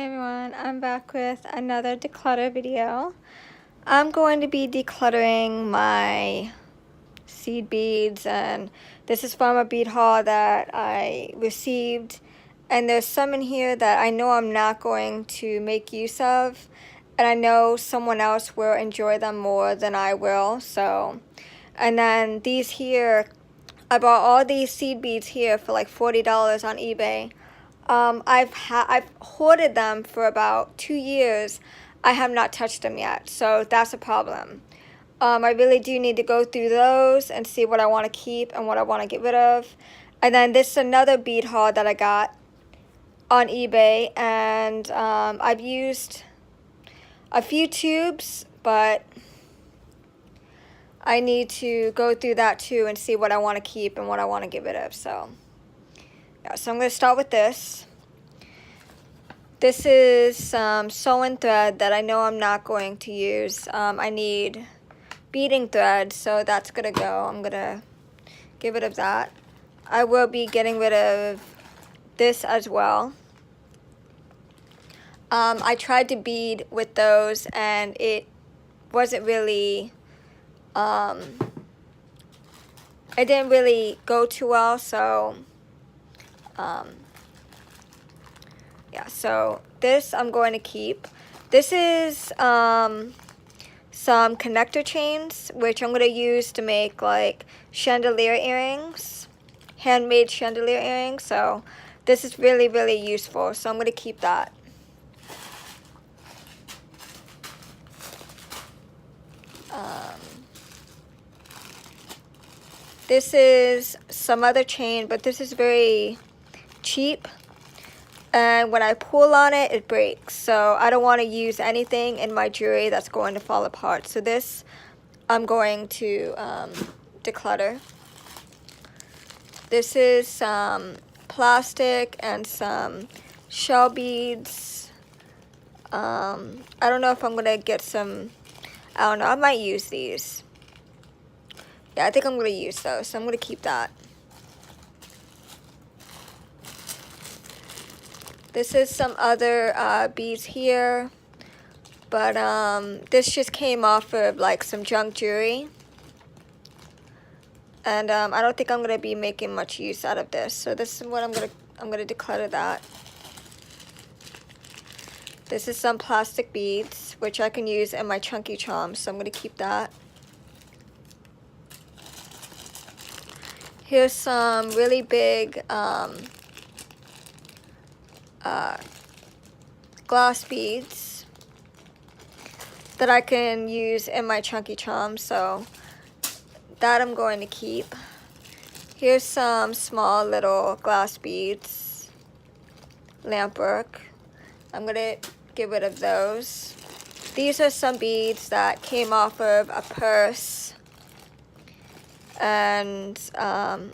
everyone, I'm back with another declutter video. I'm going to be decluttering my seed beads, and this is from a bead haul that I received, and there's some in here that I know I'm not going to make use of, and I know someone else will enjoy them more than I will. So, and then these here, I bought all these seed beads here for like $40 on eBay. I've hoarded them for about 2 years. I have not touched them yet, so that's a problem. I really do need to go through those and see what I want to keep and what I want to get rid of. And then this is another bead haul that I got on eBay, and I've used a few tubes, but I need to go through that too and see what I want to keep and what I want to get rid of. So yeah, so I'm going to start with this. This is some sewing thread that I know I'm not going to use. I need beading thread, so that's going to go. I'm going to get rid of that. I will be getting rid of this as well. I tried to bead with those, and it wasn't really, it didn't really go too well, so yeah, so this I'm going to keep. This is some connector chains, which I'm going to use to make like chandelier earrings, handmade chandelier earrings. So this is really, really useful, so I'm going to keep that. This is some other chain, but this is very cheap, and when I pull on it, it breaks. So I don't want to use anything in my jewelry that's going to fall apart. So this I'm going to declutter. This is some plastic and some shell beads. I don't know if I'm going to get some, I don't know, I might use these. Yeah, I think I'm going to use those, so I'm going to keep that. This is some other beads here, but this just came off of like some junk jewelry, and I don't think I'm going to be making much use out of this. So this is what I'm going to declutter that. This is some plastic beads, which I can use in my chunky charms, so I'm going to keep that. Here's some really big glass beads that I can use in my chunky charms, so that I'm going to keep. Here's some small little glass beads, lamp work. I'm going to get rid of those. These are some beads that came off of a purse, and I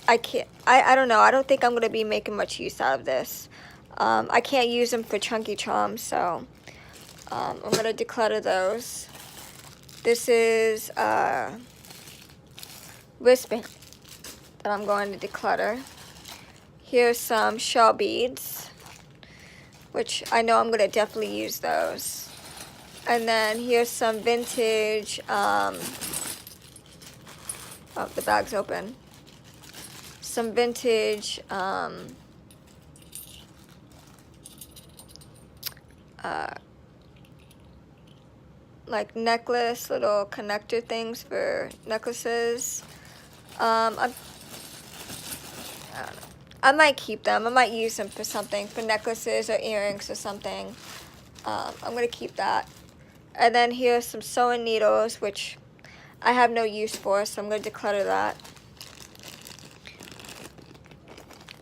don't know, I don't think I'm going to be making much use out of this. I can't use them for chunky charms, so I'm going to declutter those. This is a wristband that I'm going to declutter. Here's some shell beads, which I know I'm going to definitely use those. And then here's some vintage, oh, the bag's open. Some vintage like necklace, little connector things for necklaces. I don't know. I might keep them. I might use them for something, for necklaces or earrings or something. I'm going to keep that. And then here's some sewing needles, which I have no use for, so I'm going to declutter that.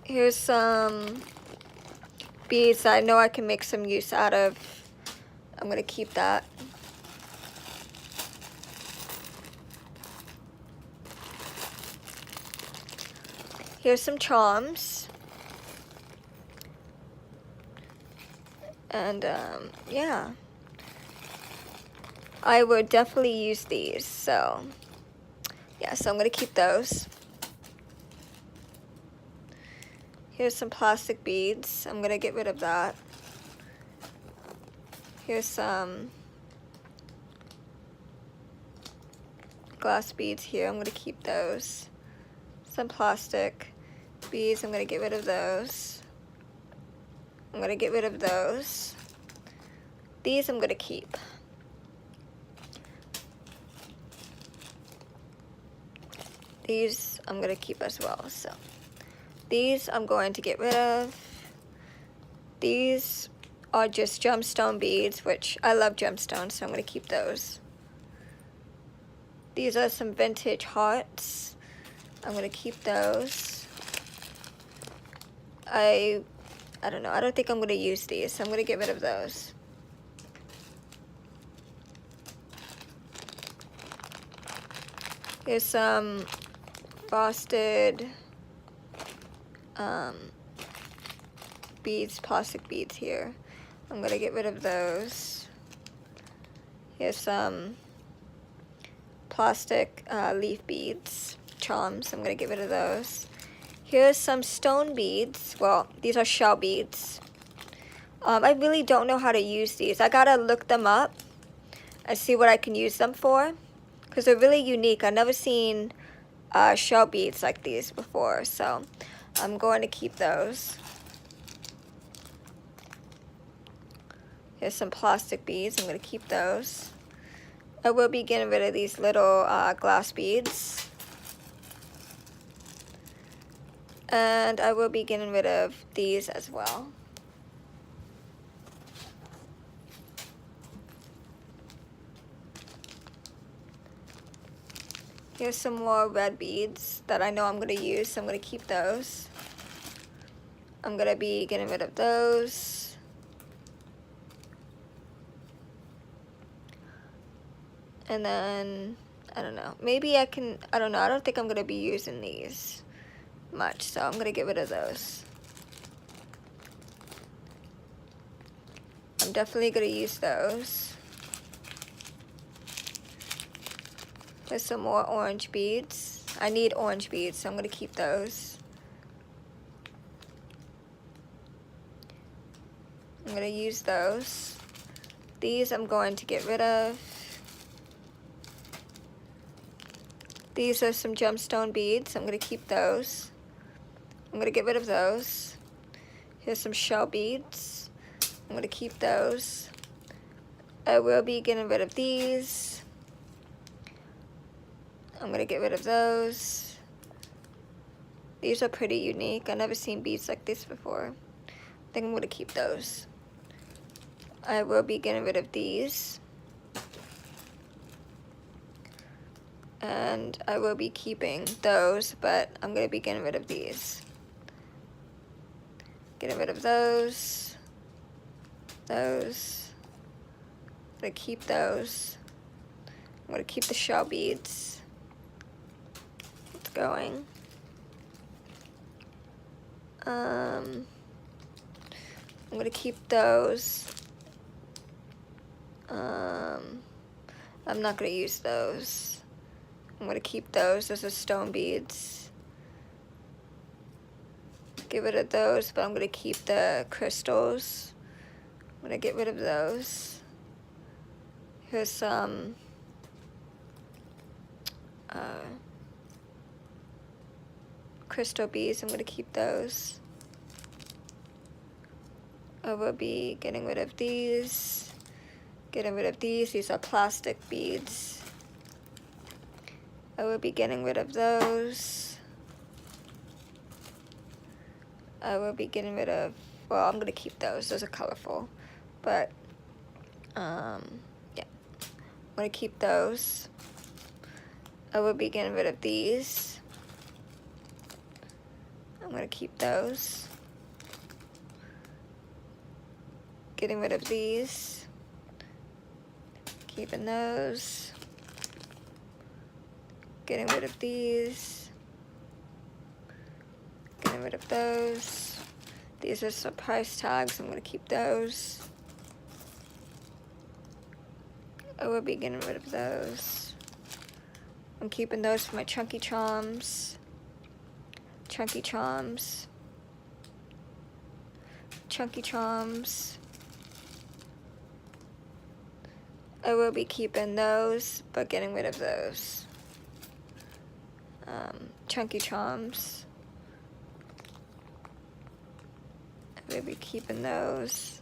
Here's some beads that I know I can make some use out of. I'm going to keep that. Here's some charms. And yeah, I would definitely use these. So yeah, so I'm going to keep those. Here's some plastic beads. I'm going to get rid of that. Here's some glass beads here. I'm going to keep those. Some plastic beads. I'm going to get rid of those. I'm going to get rid of those. These I'm going to keep. These I'm going to keep as well. So these I'm going to get rid of. These are just gemstone beads, which I love gemstones, so I'm going to keep those. These are some vintage hearts. I'm going to keep those. I don't know. I don't think I'm going to use these, so I'm going to get rid of those. Here's some frosted beads, plastic beads here. I'm going to get rid of those. Here's some plastic leaf beads, charms. I'm going to get rid of those. Here's some stone beads. Well, these are shell beads. I really don't know how to use these. I gotta look them up and see what I can use them for, because they're really unique. I've never seen shell beads like these before, so I'm going to keep those. Here's some plastic beads. I'm going to keep those. I will be getting rid of these little glass beads. And I will be getting rid of these as well. Here's some more red beads that I know I'm going to use, so I'm going to keep those. I'm going to be getting rid of those. And then, I don't know, maybe I can, I don't know, I don't think I'm going to be using these much, so I'm going to get rid of those. I'm definitely going to use those. There's some more orange beads. I need orange beads, so I'm going to keep those. I'm going to use those. These I'm going to get rid of. These are some gemstone beads. I'm going to keep those. I'm going to get rid of those. Here's some shell beads. I'm going to keep those. I will be getting rid of these. I'm going to get rid of those. These are pretty unique. I've never seen beads like this before. I think I'm going to keep those. I will be getting rid of these. And I will be keeping those, but I'm going to be getting rid of these. Getting rid of those. Those. I'm going to keep those. I'm going to keep the shell beads. It's going. I'm going to keep those. I'm not going to use those. I'm going to keep those. Those are stone beads. Get rid of those, but I'm going to keep the crystals. I'm going to get rid of those. Here's some crystal beads. I'm going to keep those. I will be getting rid of these. Getting rid of these. These are plastic beads. I will be getting rid of those. I will be getting rid of, well, I'm going to keep those. Those are colorful. But, yeah. I'm going to keep those. I will be getting rid of these. I'm going to keep those. Getting rid of these. Keeping those. Getting rid of these. Getting rid of those. These are some price tags. I'm going to keep those. I will be getting rid of those. I'm keeping those for my chunky charms. Chunky charms. Chunky charms. I will be keeping those, but getting rid of those. Chunky charms. I will be keeping those.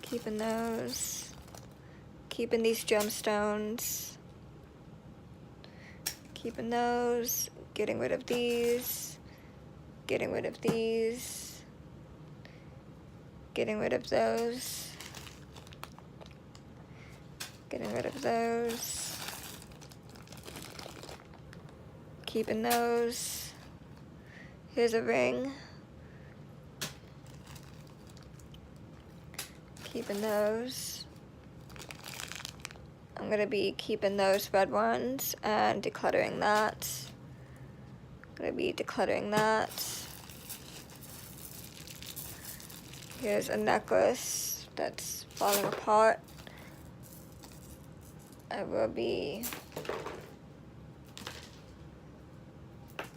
Keeping those. Keeping these gemstones. Keeping those. Getting rid of these. Getting rid of these. Getting rid of those. Getting rid of those. Keeping those. Here's a ring. Keeping those. I'm going to be keeping those red ones and decluttering that. I'm going to be decluttering that. Here's a necklace that's falling apart. I will be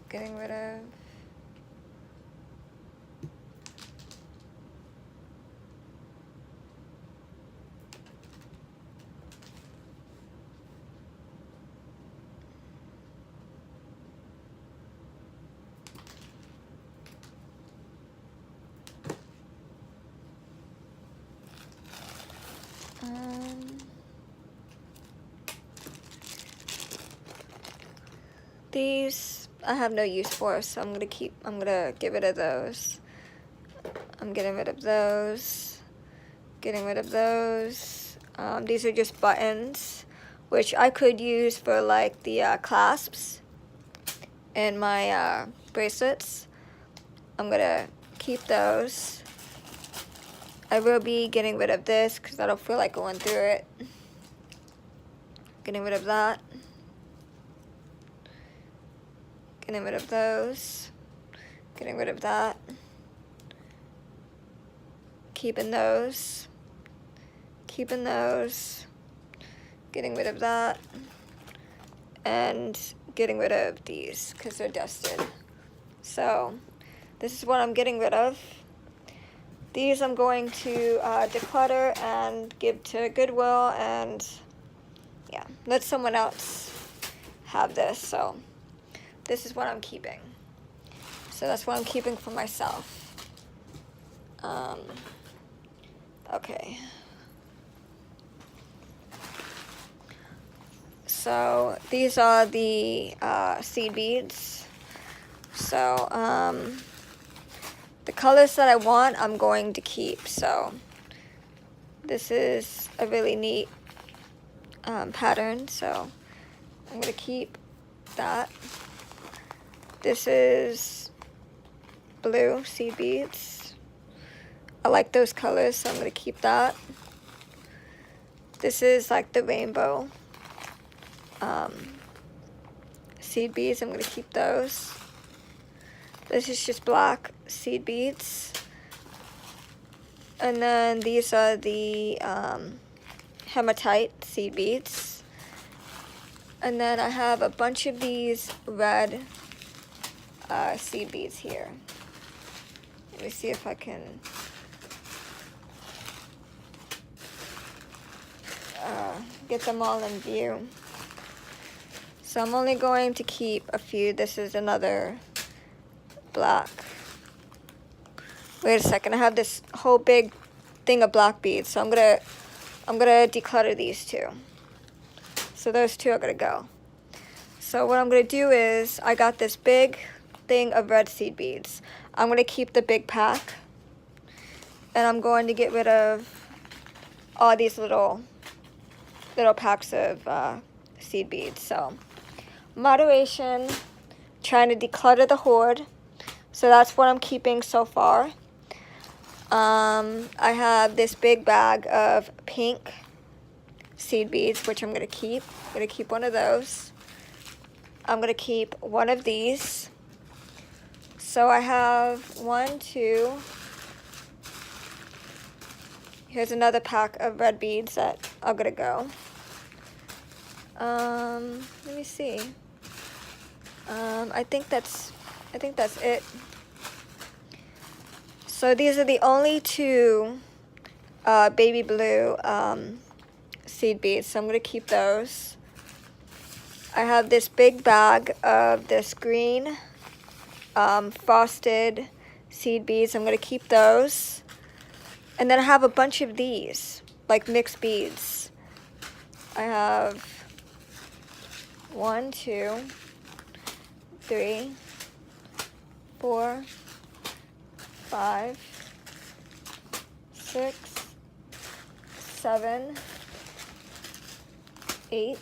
getting rid of. These I have no use for, so I'm gonna get rid of those. I'm getting rid of those. Getting rid of those. These are just buttons, which I could use for like the clasps in my bracelets. I'm gonna keep those. I will be getting rid of this because I don't feel like going through it. Getting rid of that. Getting rid of those. Getting rid of that. Keeping those. Keeping those. Getting rid of that. And getting rid of these because they're dusted. So this is what I'm getting rid of. These I'm going to declutter and give to Goodwill and yeah, let someone else have this. So this is what I'm keeping. So that's what I'm keeping for myself. Okay. So these are the seed beads. So the colors that I want, I'm going to keep. So this is a really neat pattern. So I'm going to keep that. This is blue seed beads. I like those colors, so I'm going to keep that. This is like the rainbow seed beads. I'm going to keep those. This is just black seed beads. And then these are the hematite seed beads. And then I have a bunch of these red seed beads here. Let me see if I can get them all in view. So I'm only going to keep a few. This is another black. Wait a second, I have this whole big thing of black beads, so I'm gonna declutter these two. So those two are gonna go. So what I'm gonna do is, I got this big thing of red seed beads. I'm gonna keep the big pack, and I'm going to get rid of all these little packs of seed beads. So moderation, trying to declutter the hoard. So that's what I'm keeping so far. I have this big bag of pink seed beads, which I'm going to keep. I'm going to keep one of those. I'm going to keep one of these. So I have 1, 2. Here's another pack of red beads that are going to go. Let me see. I think that's it. So these are the only two baby blue seed beads, so I'm going to keep those. I have this big bag of this green frosted seed beads. I'm going to keep those. And then I have a bunch of these, like mixed beads. I have 1, 2, 3, 4, 5, 6, 7, 8.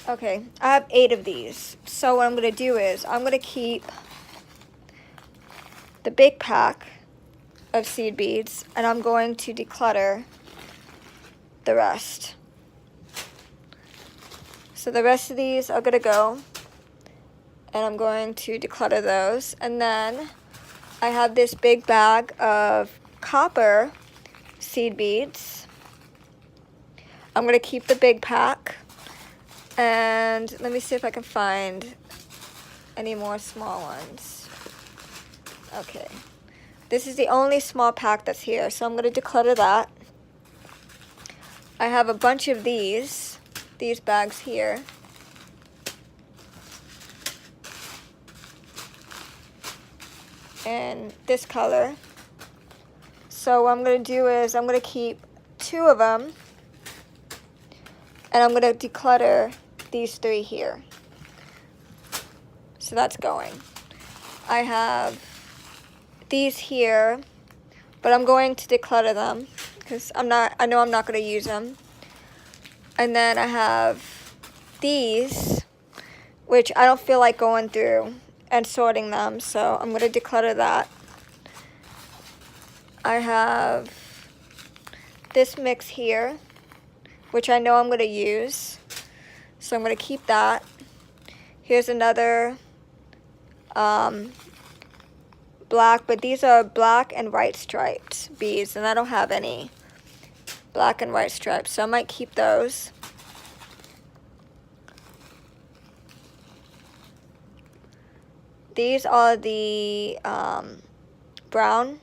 Okay, I have 8 of these. So what I'm going to do is I'm going to keep the big pack of seed beads, and I'm going to declutter the rest. So the rest of these are going to go, and I'm going to declutter those. And then I have this big bag of copper seed beads. I'm going to keep the big pack. And let me see if I can find any more small ones. Okay. This is the only small pack that's here, so I'm going to declutter that. I have a bunch of these bags here. In this color. So what I'm going to do is I'm going to keep 2 of them, and I'm going to declutter these 3 here. So that's going. I have these here, but I'm going to declutter them because I know I'm not going to use them. And then I have these, which I don't feel like going through and sorting them, so I'm going to declutter that. I have this mix here, which I know I'm going to use, so I'm going to keep that. Here's another black, but these are black and white striped beads, and I don't have any black and white stripes, so I might keep those. These are the brown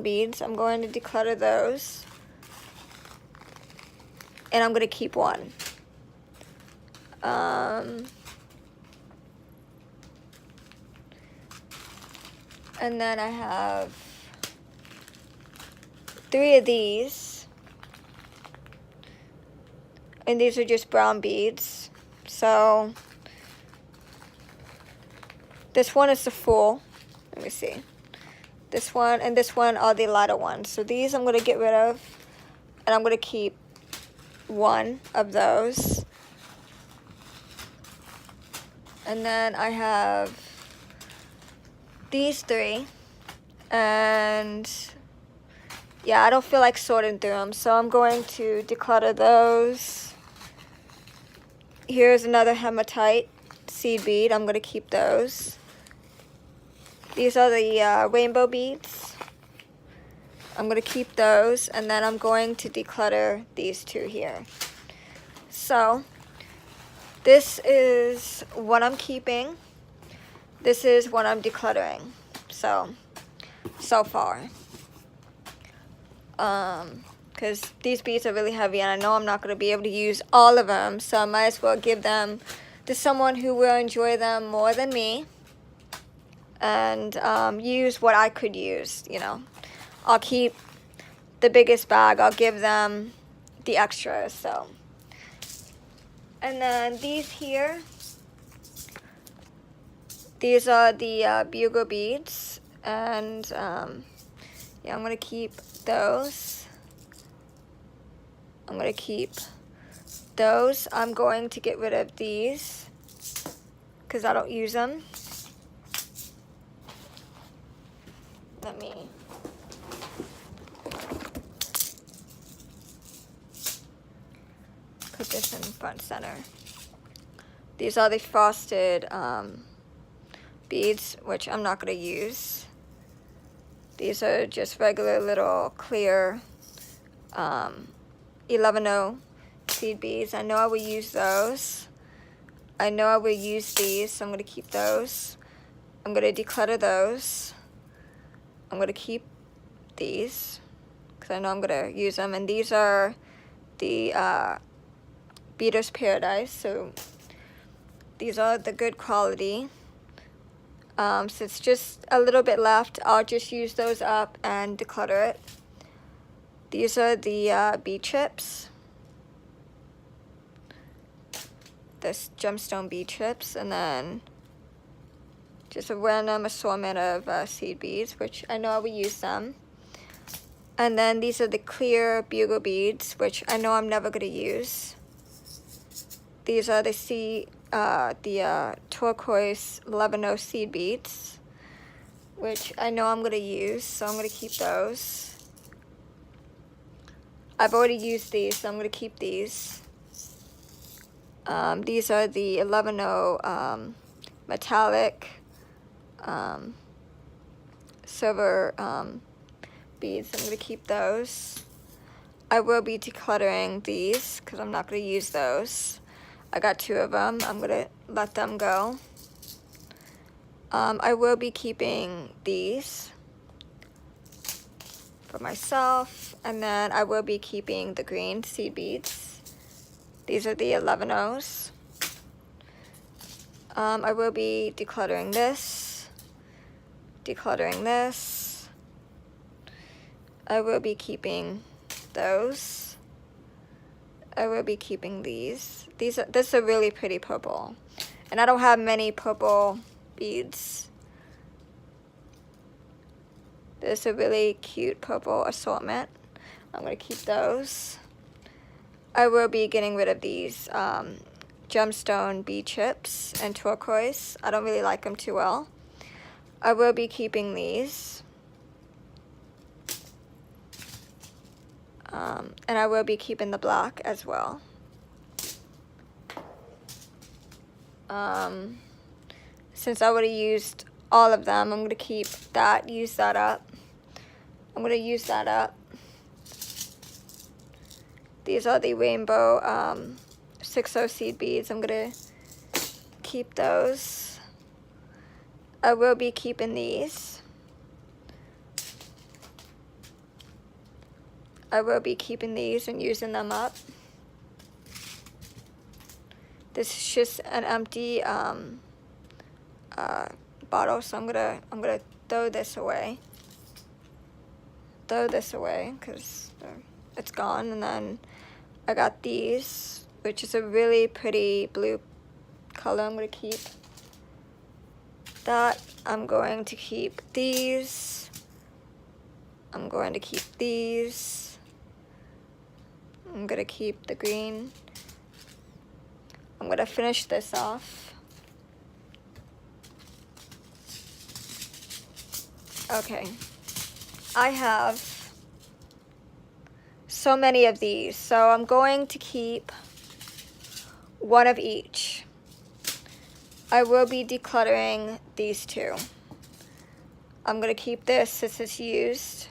beads. I'm going to declutter those, and I'm going to keep one. And then I have 3 of these, and these are just brown beads. So this one is the full. Let me see. This one and this one are the lighter ones. So these I'm going to get rid of, and I'm going to keep 1 of those. And then I have these 3, and yeah, I don't feel like sorting through them, so I'm going to declutter those. Here's another hematite seed bead. I'm going to keep those. These are the rainbow beads. I'm going to keep those, and then I'm going to declutter these 2 here. So this is what I'm keeping. This is what I'm decluttering. So far. Because these beads are really heavy, and I know I'm not going to be able to use all of them, so I might as well give them to someone who will enjoy them more than me, and use what I could use, you know. I'll keep the biggest bag. I'll give them the extras, so. And then these here, these are the bugle beads, and yeah, I'm going to keep those. I'm going to keep those. I'm going to get rid of these because I don't use them. Let me put this in front center. These are the frosted beads, which I'm not going to use. These are just regular little clear 11-0 seed beads. I know I will use those. I know I will use these, so I'm going to keep those. I'm going to declutter those. I'm going to keep these because I know I'm going to use them. And these are the Beader's Paradise, so these are the good quality. Since just a little bit left, I'll just use those up and declutter it. These are the bead chips. This gemstone bead chips, and then just a random assortment of seed beads, which I know I will use them. And then these are the clear bugle beads, which I know I'm never going to use. These are the turquoise Lebanon seed beads, which I know I'm going to use, so I'm going to keep those. I've already used these, so I'm going to keep these. These are the Lebanon metallic silver beads. I'm going to keep those. I will be decluttering these because I'm not going to use those. I got 2 of them. I'm going to let them go. I will be keeping these for myself, and then I will be keeping the green seed beads. These are the 11Os. I will be decluttering this, decluttering this. I will be keeping those. I will be keeping these. This is a really pretty purple, and I don't have many purple beads. This is a really cute purple assortment. I'm going to keep those. I will be getting rid of these gemstone bead chips and turquoise. I don't really like them too well. I will be keeping these. And I will be keeping the black as well. Since I already used all of them, I'm going to keep that, use that up. I'm going to use that up. These are the rainbow 6O seed beads. I'm going to keep those. I will be keeping these. I will be keeping these and using them up. This is just an empty bottle, so I'm gonna throw this away. Throw this away because it's gone. And then I got these, which is a really pretty blue color. I'm gonna keep that. I'm going to keep these. I'm going to keep these. I'm gonna keep the green. I'm gonna finish this off. Okay, I have so many of these, so I'm going to keep one of each. I will be decluttering these 2. I'm gonna keep this since it's used.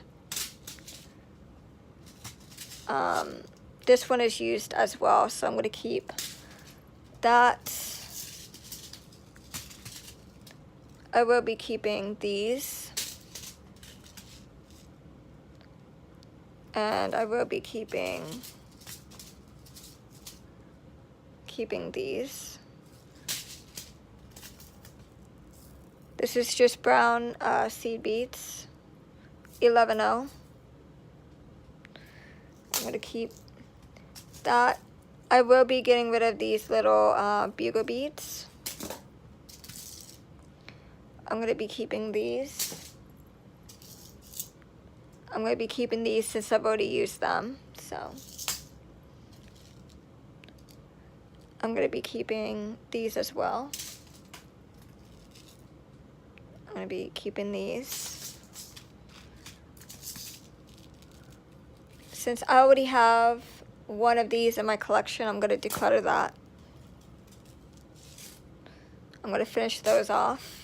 This one is used as well, so I'm gonna keep that. I will be keeping these. And I will be keeping these. This is just brown seed beads, 11O. I'm gonna keep that. I will be getting rid of these little bugle beads. I'm gonna be keeping these. I'm going to be keeping these since I've already used them, so I'm going to be keeping these as well. I'm going to be keeping these. Since I already have one of these in my collection, I'm going to declutter that. I'm going to finish those off.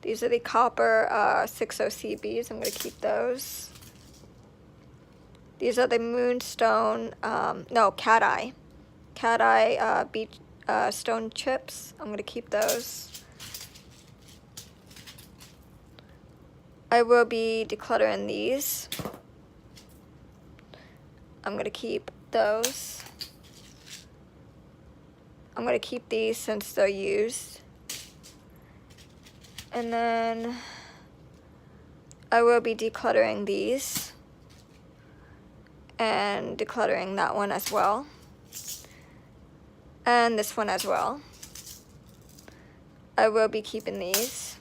These are the copper 6O seed beads. I'm going to keep those. These are the moonstone, cat eye bead stone chips. I'm going to keep those. I will be decluttering these. I'm going to keep those. I'm going to keep these since they're used. And then I will be decluttering these and decluttering that one as well. And this one as well. I will be keeping these.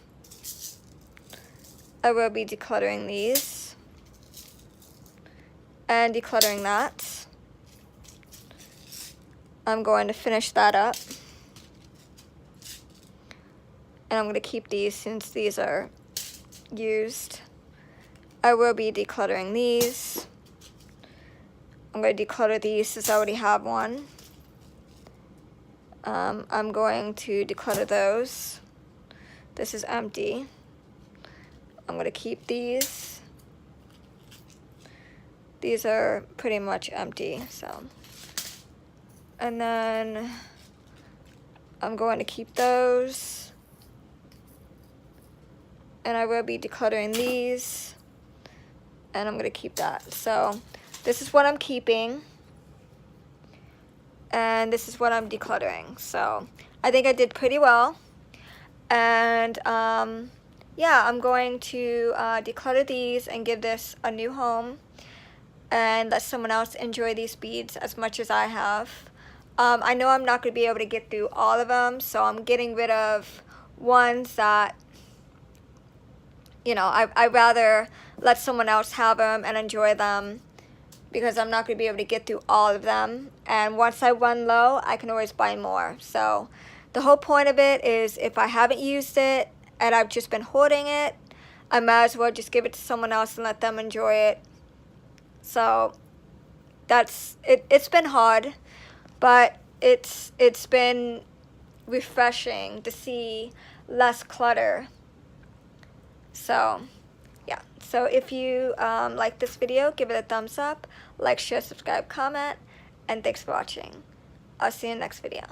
I will be decluttering these and decluttering that. I'm going to finish that up. And I'm going to keep these since these are used. I will be decluttering these. I'm going to declutter these since I already have one. I'm going to declutter those. This is empty. I'm going to keep these. These are pretty much empty, so. And then I'm going to keep those. And I will be decluttering these. And I'm going to keep that. So this is what I'm keeping. And this is what I'm decluttering. So I think I did pretty well. And yeah, I'm going to declutter these and give this a new home and let someone else enjoy these beads as much as I have. I know I'm not going to be able to get through all of them, so I'm getting rid of ones that, you know, I'd rather let someone else have them and enjoy them, because I'm not going to be able to get through all of them. And once I run low, I can always buy more. So the whole point of it is, if I haven't used it and I've just been hoarding it, I might as well just give it to someone else and let them enjoy it. So that's it. It's been hard, but it's been refreshing to see less clutter. So yeah, so if you like this video, give it a thumbs up, like, share, subscribe, comment, and thanks for watching. I'll see you in the next video.